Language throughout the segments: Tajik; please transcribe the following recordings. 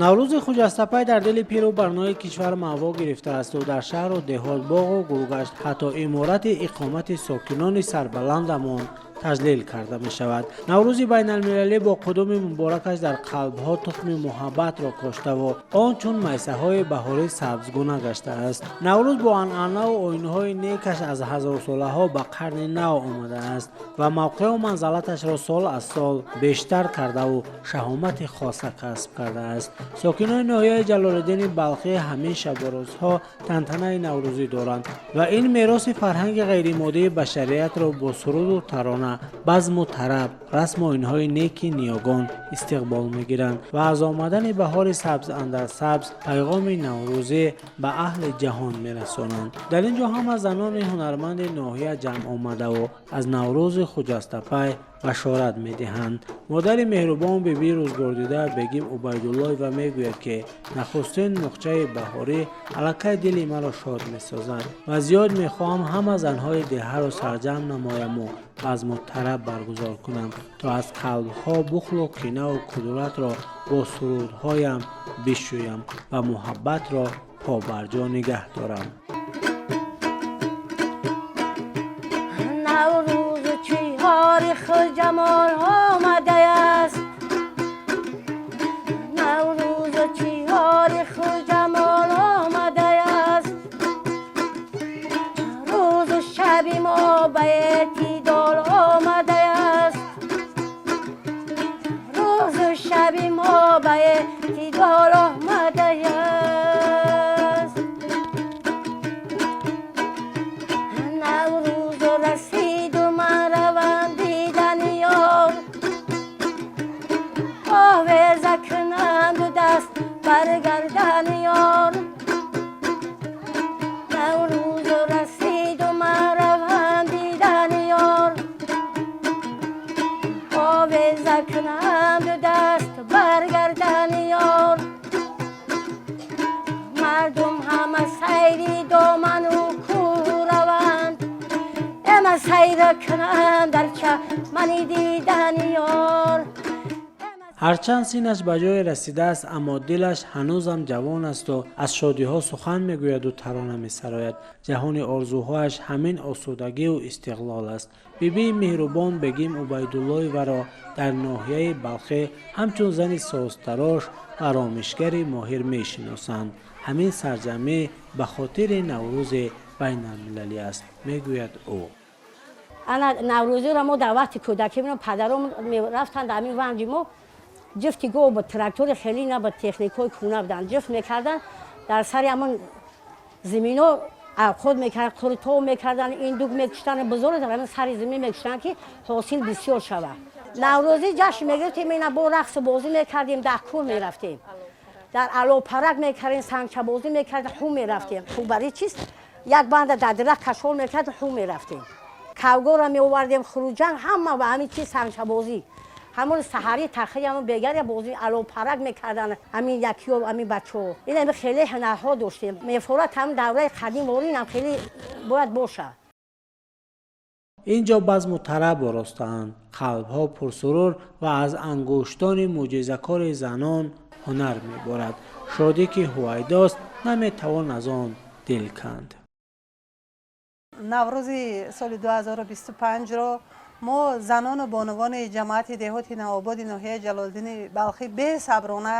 наврӯзи хуҷастапай дар дили пиру барнои кишвар маъво гирифтааст ва дар шаҳру деҳот боғу гулгашт ҳатто иморати иқомати сокинони сарбаландамон таҷлил карда мешавад. наврӯзи байналмилалӣ бо қудуми муборакаш дар қалбҳо тухми муҳаббатро коштаву он чун майсаҳои баҳорӣ сабзгуна гаштааст. наврӯз бо анъанаву оинҳои некаш аз ҳазорсолаҳо ба қарни нав омадааст ва мавқеу манзалаташро сол аз сол бештар кардаву шаҳомати хоса касб кардааст. сокинони ноҳияи ҷалолиддини балхӣ ҳамин шабу рӯзҳо тантанаи наврӯзӣ доранд ва ин мероси фарҳанги ғайримоддии башариятро бо суруду тарона, базму тараб, расму оинҳои неки ниёгон истиқбол мегиранд ва аз омадани баҳори сабз андар сабз пайғоми наврӯзӣ ба аҳли ҷаҳон мерасонанд. дар ин ҷо ҳама занони ҳунарманди ноҳия ҷамъ омадаву аз наврӯзи хуҷастапай башорат медиҳанд. модари меҳрубон биби рӯзгордида бегим убайдуллоева мегӯяд ки нахустин мухчаи баҳорӣ аллакай дили маро шод месозад ва зиёд мехоҳам ҳама занҳои деҳаро сарҷамъ намояму базму тараб баргузор кунам, то аз қалбҳо бухлу кинаву кудратро бо сурудҳоям бишӯям ва муҳаббатро побарҷо нигоҳ дорам. جمال آمده است نوروز چیار خود جمال آمده است روز و شب ما به اعتدال آمده است روز و شب ما به اعتدال آمده است نوروز رسید و من روم آویزه کنند و دست برگردن یار نوروز رسید و من روم دیدن یار آویزه کنند و دست برگردن یار مردم همه سیری دامن و کوه روند اما سیر کنند در چمن دیدن یار. ҳарчанд синаш ба ҷое расидааст, аммо дилаш ҳанӯзам ҷавон асту аз шодиҳо сухан мегӯяду тарона месарояд. ҷаҳони орзуҳояш ҳамин осудагию истиқлол аст. бибии меҳрубон бегим убайдуллоеваро дар ноҳияи балхӣ ҳамчун зани созтарош ва ромишгари моҳир мешиносанд. ҳамин сарҷамъӣ ба хотири наврӯзи байналмилалӣ аст, мегӯяд ӯ. ана наврӯзиро мо дар вақти кӯдакӣ падаром рафтанд дар ҳамин ванҷи мо ҷифти гов ба трактори хеле на ба техникаи кӯна буданд ҷифт мекардан дар сари ҳамон зимино худ мекардан қуртов мекардан индук мекуштан бузург дар ҳамин сари зимин мекуштанд ки ҳосил бисёр шавад. наврӯзӣ ҷашн мегирифтем ина бо рақсу бозӣ мекардем даҳкӯр мерафтем дар алопарак мекардем сангчабозӣ мекардем хӯ мерафтем хӯ бари чист як банда дар дирах кашол мекардем хӯ мерафтем кавгора меовардем хурӯҷанг ҳама ба ҳамин чи сангчабозӣ ҳамон саҳари тахи ҳамон бегар бозӣ алопарак мекардан ҳамин якиё ҳамин бачаҳо ин ҳамин хеле ҳунарҳо доштем мефорад ҳамин давраи қадим воринам хеле бояд бошад. ин ҷо базму тараб оростаанд, қалбҳо пурсурур ва аз ангуштони мӯъҷизакори занон ҳунар меборад. шодӣ ки ҳувайдост наметавон аз он дил канд. наврӯзи соли 2025ро мо занону бонувони ҷамоати деҳоти навободи ноҳияи ҷалолиддини балхӣ бесаброна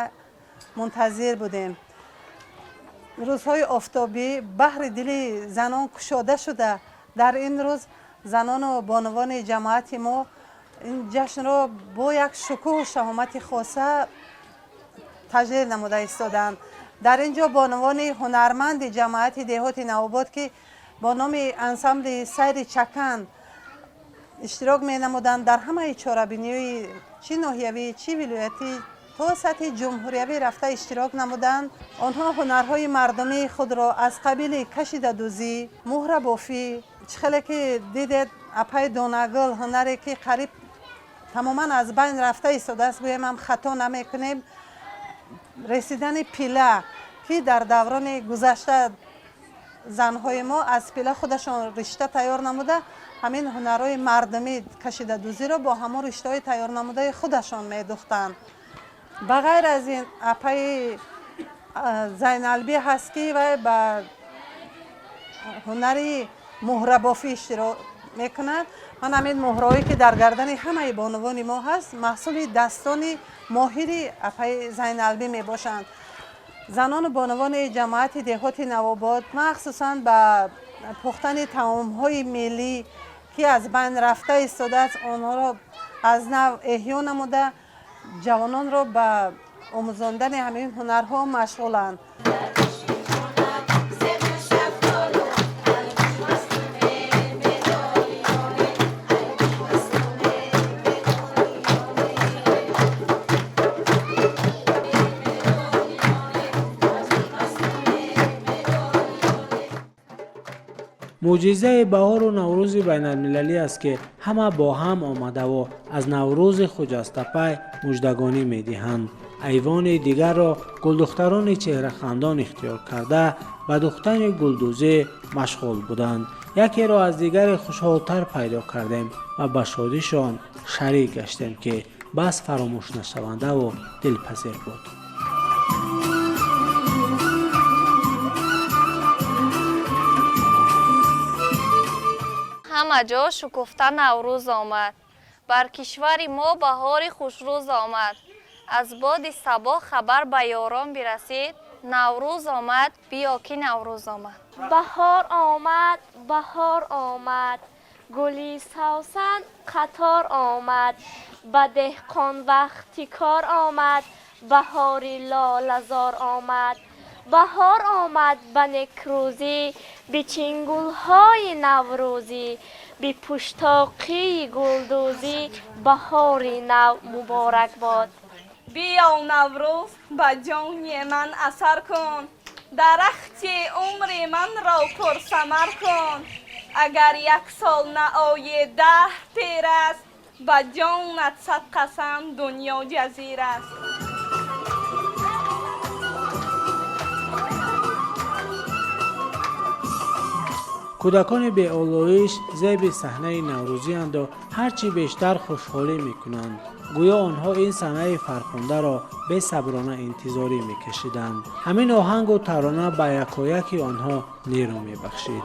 мунтазир будем. рӯзҳои офтобӣ баҳри дили занон кушода шуда дар ин рӯз занону бонувони ҷамоати мо ин ҷашнро бо як шукӯҳу шаҳомати хоса таҷлил намуда истоданд. дар ин ҷо бонувони ҳунарманди ҷамоати деҳоти навобод ки бо номи ансамбли сайри чакан иштирок менамуданд дар ҳамаи чорабиниҳои چی ناحیوی چی ولایتی تا سطح جمهوریوی رفته اشتراک نمودند. آنها هنرهای مردمی خود را از قبیل کشیده دوزی، مهره بافی، چخیلی که دیدید اپای دانگل هنری که قریب تماما از بین رفته ایستاده است، گویم هم خطا نمیکنیم. رسیدن پیله که در دوران گذشته زنهای ما از پیله خودشان رشته تیار نموده، همین هنرهای مردمی کشیده دوزی را با همه رشته تیار نموده خودشان میدوختند. بغیر از این اپای زینالبی هست که و به هنری مهره بافی اشتراک میکنند. من همین مهرهایی که در گردن همه بانوان ما هست محصول دستان ماهری اپای زینالبی می باشند. زنان بانوان جماعت دهات نوآباد مخصوصا به پختن طعام‌های ملی که از بین رفته ایستاده است، آنها را از نو احیا نموده جوانان را به آموزاندن همین هنرها مشغولند. معجزه بهار و نوروز بین المللی است که همه با هم آمده و از نوروز خجست‌تپه مژدگانی می‌دهند. ایوان دیگر را گلدختران چهره خندان اختیار کرده به دوختن گلدوزی مشغول بودند. یکی را از دیگر خوشحالتر پیدا کردیم و به شادیشان شریک گشتیم که بس فراموش نشونده و دلپذیر بود. همه جا شکفته نوروز آمد. بر کشور ما بهار خوشروز آمد. از باد صبا خبر به یاران برسید. نوروز آمد، بیا که نوروز آمد. بهار آمد، بهار آمد، گلی سوسن قطار آمد. به دهقان وقتی کار آمد، بهاری لاله‌زار آمد. بهار آمد به نکروزی، به چنگول‌های نوروزی، به پشتاقی گلدوزی، بهاری نو مبارک باد. بیا نوروز به جان من اثر کن، درخت عمر من را پرثمر کن. اگر یک سال نآید دهر تیر است، به جانت صد قسم دنیا جزیر است. کودکان به آلایش زیب صحنه نوروزی اند و هرچی بیشتر خوشحالی میکنند. گویا آنها این صحنه فرخنده را به صبرانه انتظاری میکشیدند. همین آهنگ و ترانه به یکایک آنها نیرو میبخشید.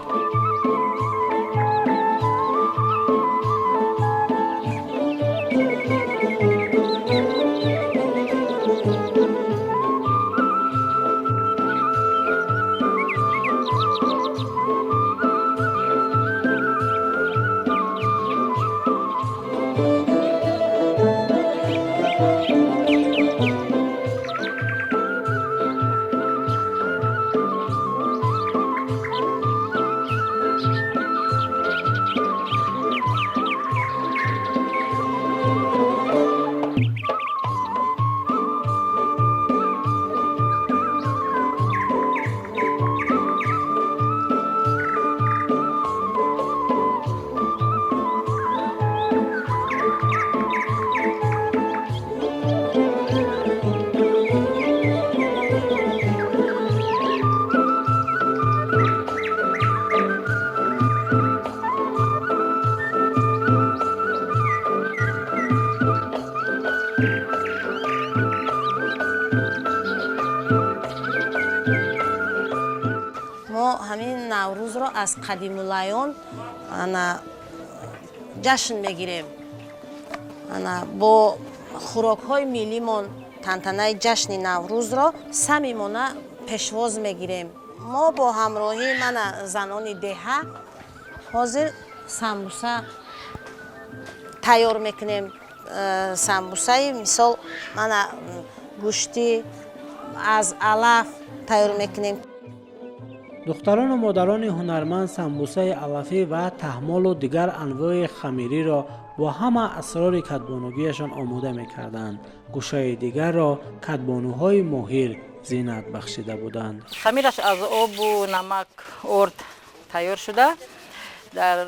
همین نوروز را از قدیم الایام جشن میگیریم. با خوراک های میلیمون تنتنه جشن نوروز را صمیمانه پیشواز میگیریم. ما با همراهی من زنان دهه حاضر سمبوسه تیار میکنیم. سمبوسه مثال من گوشتی از علف تیار میکنیم. دختران و مادران هنرمند سمبوسه علفی و تحمال و دیگر انواع خمیری را و همه اسرار کدبانوگیشان آماده میکردند. گوشه دیگر را کدبانوهای ماهر زینت بخشیده بودند. خمیرش از آب و نمک ارد تیار شده. در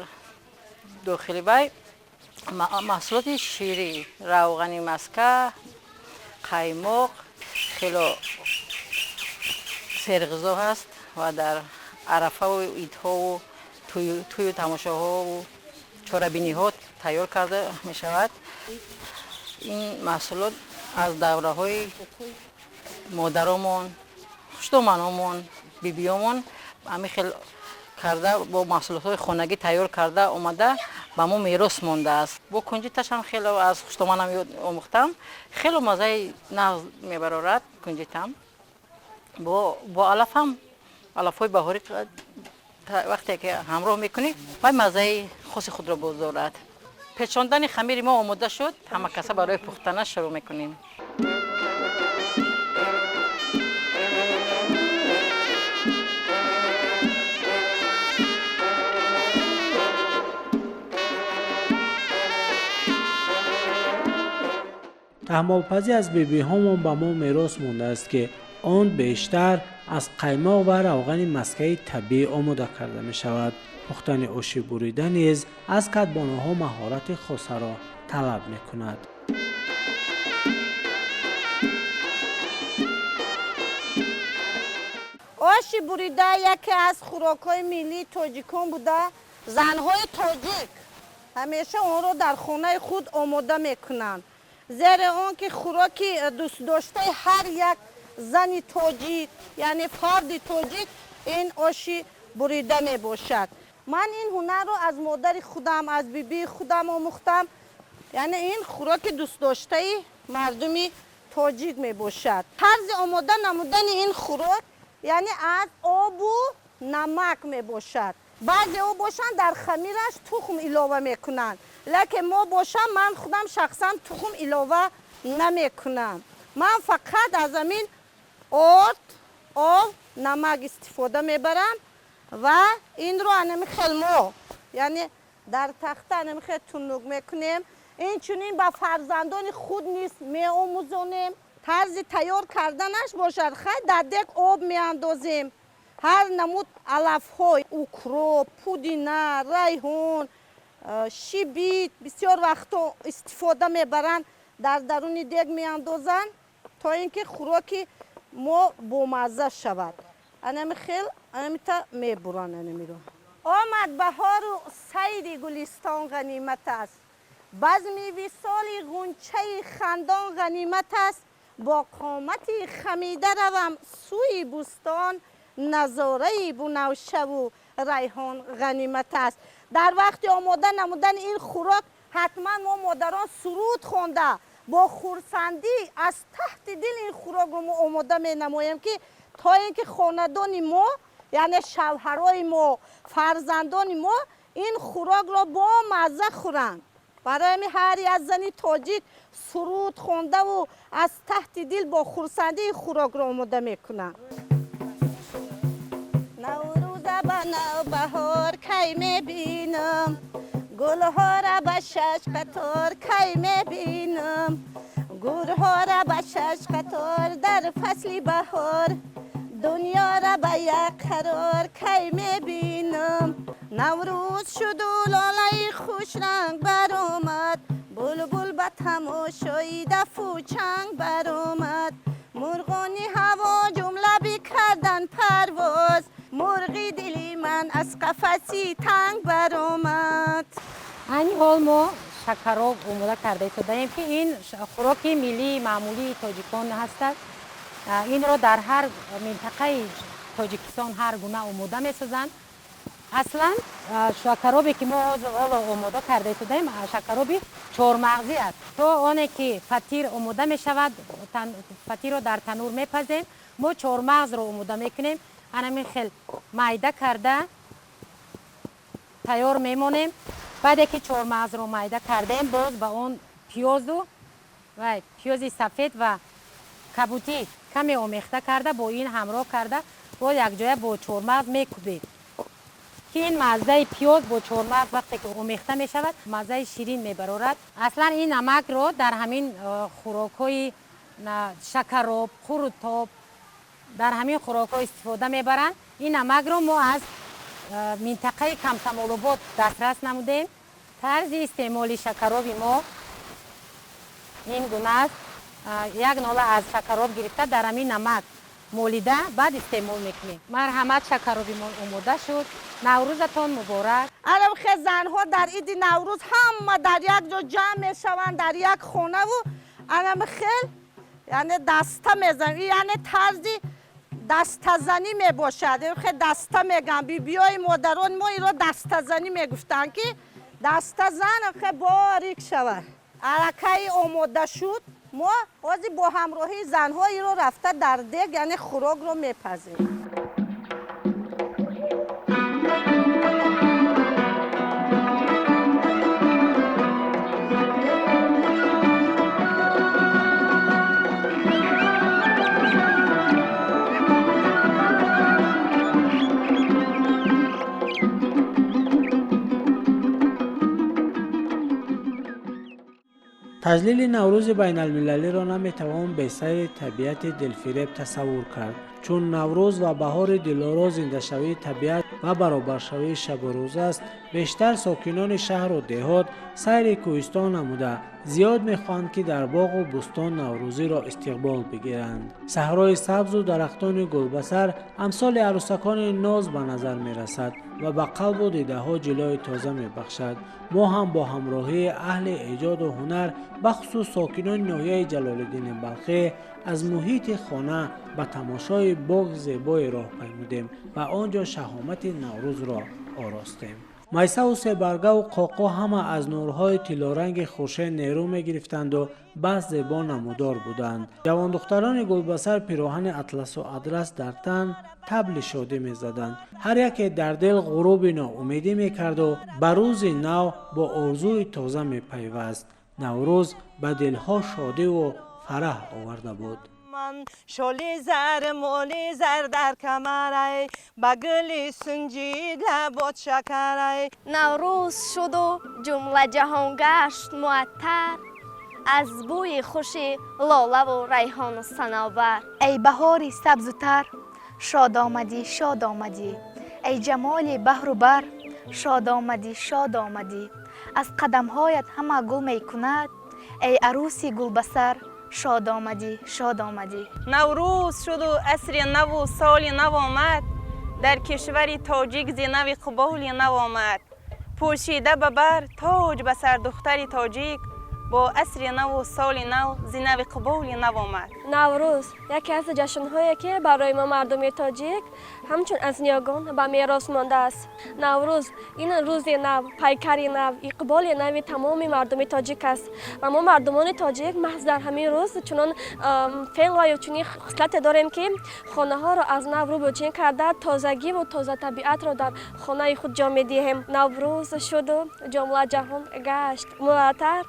داخل وی محصولات شیری، روغن مسکه، قیماق، خیلی سرغذا هست و در عرفه و عیدها و توی تماشاها و چاره‌بینی ها تیار کرده می شود. این محصولات از دوره های مادرامون، خشتومانامون، بیبیامون همین خیلی کرده با محصولات های خانگی تیار کرده اومده با ما میراث مانده است. با کنجیتش هم خیلی از خشتومانم آموختم. خیلی مزه نغز میبرارد کنجیتم. با علف هم علف های بهاری وقتی که همراه میکنی باید مزه خاص خود را بازدارد. پیچاندن خمیر ما آماده شد. همه کسا برای پختن شروع میکنیم. تحمل‌پذی از بیبی هامون به ما میراث مانده است که آن بیشتر از قیماق و روغن مسکه طبیعی آماده کرده می شود. پختن آش بریده نیز از کدبانوها مهارت خاص را طلب می کند. آش بریده یکی از خوراک‌های ملی تاجیکان بوده. زن‌های تاجیک همیشه آن را در خانه خود آماده می‌کنند. زیرا آن که خوراکی دوست داشته هر یک زن تاجیک یعنی فرد تاجیک این آش بریده می باشد. من این هنر رو از مادر خودم از بیبی خودم آموختم. یعنی این خوراک دوست داشته مردم تاجیک می باشد. طرز آماده نمودن این خوراک یعنی از آب و نمک می باشد. بعضی او باشن در خمیرش تخم علاوه میکنن، لکن ما باشم من خودم شخصا تخم علاوه نمیکنم. من فقط از همین آب نمک استفاده میبرم و این رو انمی خلمو یعنی در تخته انمی خیلی تنوگ میکنیم. این چونین با فرزندان خود نیست می آموزونیم. طرز تیار کردنش باشد خیلی در دک آب میاندازیم. هر نمود علف های اوکراپ، پودینه، ریحان، شیبیت بسیار وقتا استفاده میبرن در درون دیگ میاندازن تا اینکه خوراکی ما بامزه شود. انمی خیل انمیتا میبرن انمی رو. آمد بهار و سیر گلستان غنیمت است. بزمی وصال غنچه خندان غنیمت است. با قامتی خمیده روم سوی بستان. نظاره بنفشه و ریحان غنیمت است. در وقت آماده نمودن این خوراک حتما ما مادران سرود خونده با خورسندی از تحت دل این خوراک رو ما آماده می نماییم که تا اینکه خاندان ما یعنی شوهرای ما فرزندان ما این خوراک را با مزه خورند. برای هر یک زنی تاجیک سرود خونده و از تحت دل با خورسندی این خوراک را آماده میکنند. نوروز به بهار کی میبینم، گلها را به شش قطار کی میبینم، گلها را به شش قطار در فصل بهار، دنیا را به یک قرار کی میبینم. نوروز شد و لاله خوش رنگ برآمد، بلبل به تماشای دف و چنگ برآمد، مرغانی هوا جمله بکردن پرواز، مرغی دلی من از قفسی تنگ برآمد. این حال ما شکراب آماده کرده شدیم که این خوراک ملی معمولی تاجیکان هست. این را در هر منطقه تاجیکستان هر گونه آماده می‌سازند. اصلا شکرابی که ما آماده کرده شدیم شکرابی چهارمغزی است. تا آنی که فطیر آماده می شود فطیر را در تنور میپزیم ما چهارمغز را آماده میکنیم. همین خیلی میده کرده تیار میمونیم. بعد که چهارمغز را میده کردیم باز با اون پیاز و پیاز سفید و کبوتی کمی آمیخته کرده با این همراه کرده باز یک جای با چهارمغز میکوبیم. که این مزه پیاز با چهارمغز وقتی که آمیخته می شود مزه شیرین می برارد. اصلا این نمک رو در همین خوراک‌های شکراب، خروتاب، در همین خوراک‌ها استفاده میبرند. این نمک رو ما از منطقه کمتمال آباد دسترس نمودیم. طرز استعمال شکراب ما این گونه است. یک ناله از شکراب گرفته در همین نمک مولیده بعد استعمال میکنیم. مرحمت شکرابی ما آماده شد. نوروزتان مبارک. الان خیلی زنها در عید نوروز همه در یک جا جمع میشوند در یک خونه و الان خیلی یعنی دسته میزنن، یعنی طرزی دسته زنی می باشد. خیلی دسته میگن بیای مادران ما این رو دسته زنی میگفتن که دسته زن خیلی باریک شود. علکه آماده شد ما بازی با همراهی زنهایی رو رفته در دیگ یعنی خوراک رو میپزیم. تجلیل نوروز بین المللی را نمیتوان به سیر طبیعت دلفریب تصور کرد، چون نوروز و بهار دلارا زنده شوی طبیعت و برابر شوی شب و روز است. بیشتر ساکنان شهر و دهات سیر کوهستان نموده زیاد میخواهند که در باغ و بستان نوروزی را استقبال بگیرند. صحرای سبز و درختان گلبسر امثال عروسکان ناز به نظر میرسد و به قلب و دیده ها جلوه تازه میبخشد. ما هم با همراهی اهل ایجاد و هنر بخصوص ساکنان ناحیه جلال‌الدین بلخی از محیط خانه به تماشای باغ زیبای راه پیمودیم و آنجا شهامت نوروز را آراستیم. میسه و سه‌برگه و قاقا همه از نورهای طلارنگ خورشید نیرو می گرفتند و بس زیبا نمودار بودند. جوان دختران گلبسر پیراهن اطلس و ادرس در تن طبل شادی می زدند. هر یک در دل غروب ناامیدی می کرد و به روز نو با آرزوی تازه می پیوست. نوروز به دلها شادی و فرح آورده بود. من شالی زر مولی زر در کمره بگلی سنجید لبات شکره. نوروز شد و جمله جهان گشت معطر از بوی خوشی لاله و ریحان و صنوبر. ای بهاری سبز و تر شاد آمدی شاد آمدی، ای جمال بحر و بر شاد آمدی شاد آمدی. از قدمهایت همه گل می کند ای عروسی گلبسر شاد آمدی شاد آمدی. نوروز شد و عصر نو و سال نو آمد در کشور تاجیک زینو قبول نو آمد. پوشیده به بر تاج به سر دختر تاجیک با عصر نو و سال نو زینو قبول نو آمد. نوروز یکی از جشن‌هایی که برای ما مردم تاجیک همچون از نیاگان به میراث مانده است. نوروز این روز نو، پیکر نو، اقبال نو تمام مردم تاجیک است و ما مردمان تاجیک محض در همین روز چنان فعل و چنین خصلت داریم که خانه ها را از نو رو بچین کرده تازگی و تازه طبیعت را در خانه خود جا می‌دهیم. نوروز شد و جمله جهان گشت معطر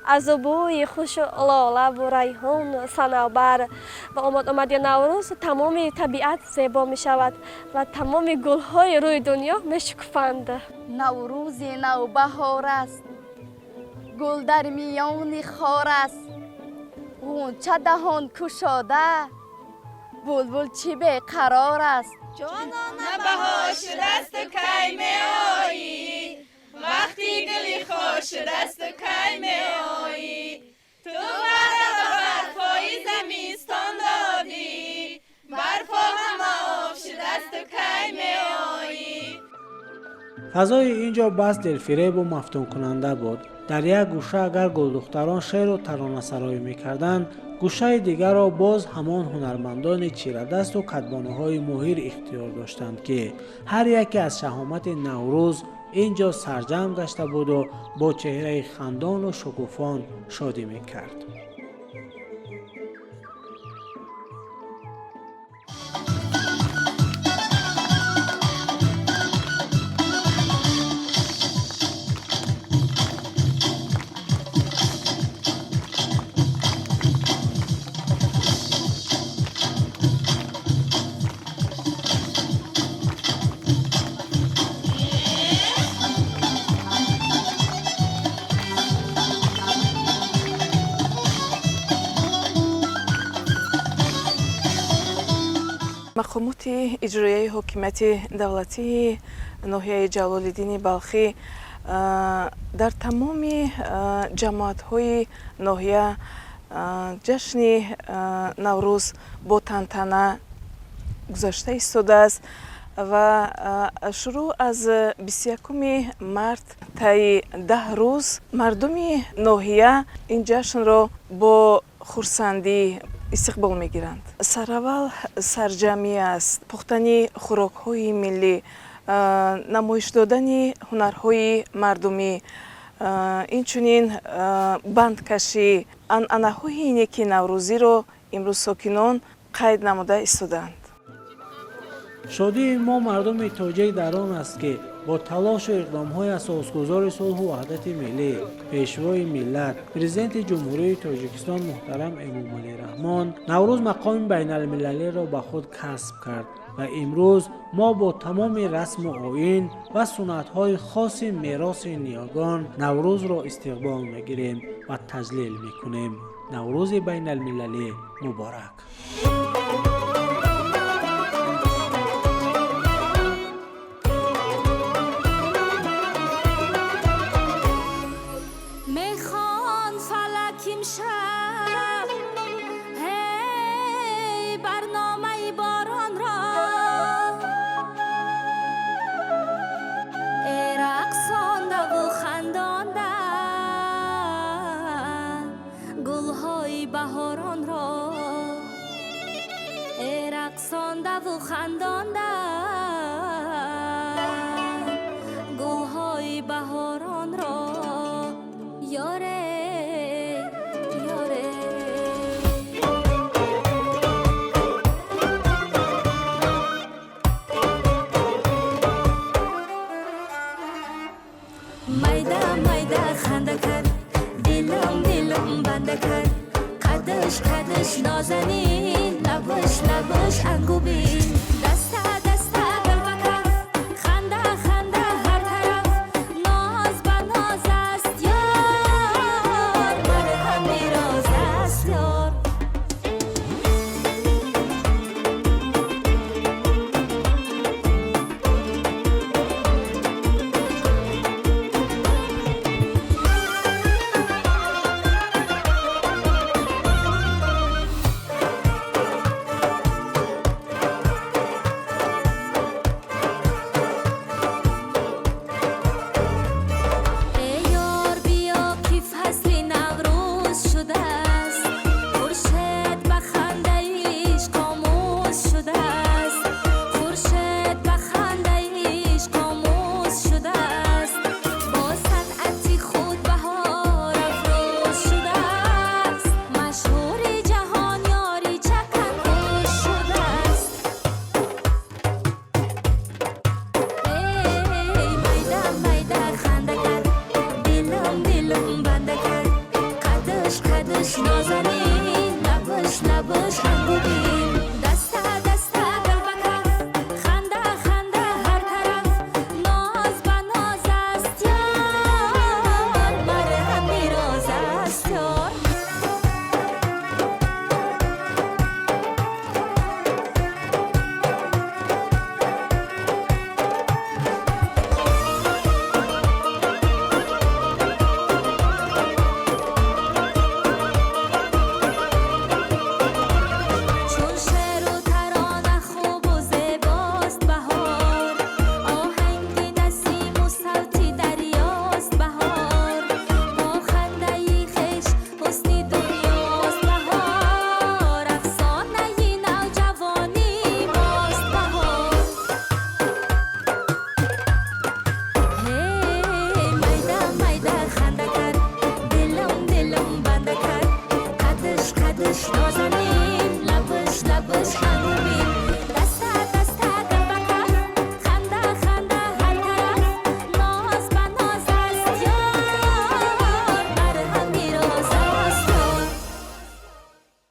از بوی خوش لاله و ریحان صنوبر و آمد نوروز تمام طبیعت زیبا می شود و تمام گل‌های روی دنیا می شکفند. نوروز نو بهار است، گل در میان خار است، غنچه دهان کشاده، بلبل چی به قرار است. جانانه بهار شده است و کی می آیی، وقتی گلی خوش شده است و کی می آیی. تو وعده به برفای زمستان دادی، برفا همه آب شده است و کی می آیی. فضای اینجا بس دلفریب و مفتون کننده بود. در یک گوشه اگر گلدختران شعر و ترانه سرایی میکردند، گوشه دیگر را باز همان هنرمندان چیره دست و کدبانه های ماهر اختیار داشتند که هر یکی از شهامت نوروز اینجا سرجم گشته بود و با چهره خندان و شکوفان شادی میکرد. مقامات اجرایی حکومت دولتی ناحیه جلال‌الدین بلخی در تمام جماعت‌های ناحیه جشن نوروز با تنتنه گذشته ایستاده است و شروع از 21 مارت تا 10 روز مردم ناحیه این جشن را با خرسندی استقبال میگیرند. سراول سرجمی است، پختنی خوراک‌های ملی، نمایش دادن هنرهای مردمی، اینچنین بندکشی، عنعنه‌های اینکی نوروزی را امروز ساکنان قید نموده ایستادند. شادی ما مردم تاجیک در آن است که با تلاش و اقدام‌های اساسگذار صلح و وحدت ملی، پیشوای ملت، پرزیدنت جمهوری تاجیکستان محترم امامعلی رحمان، نوروز مقام بین المللی را به خود کسب کرد و امروز ما با تمام رسم و آیین و سنت‌های خاص میراث نیاگان نوروز را استقبال می‌گیریم و تجلیل می‌کنیم. نوروز بین المللی مبارک. رقصانده و خندانده گلهای بهاران را یاره یاره میده میده خنده کرد دلم بنده کرد قدش نازنین لبش انگوبین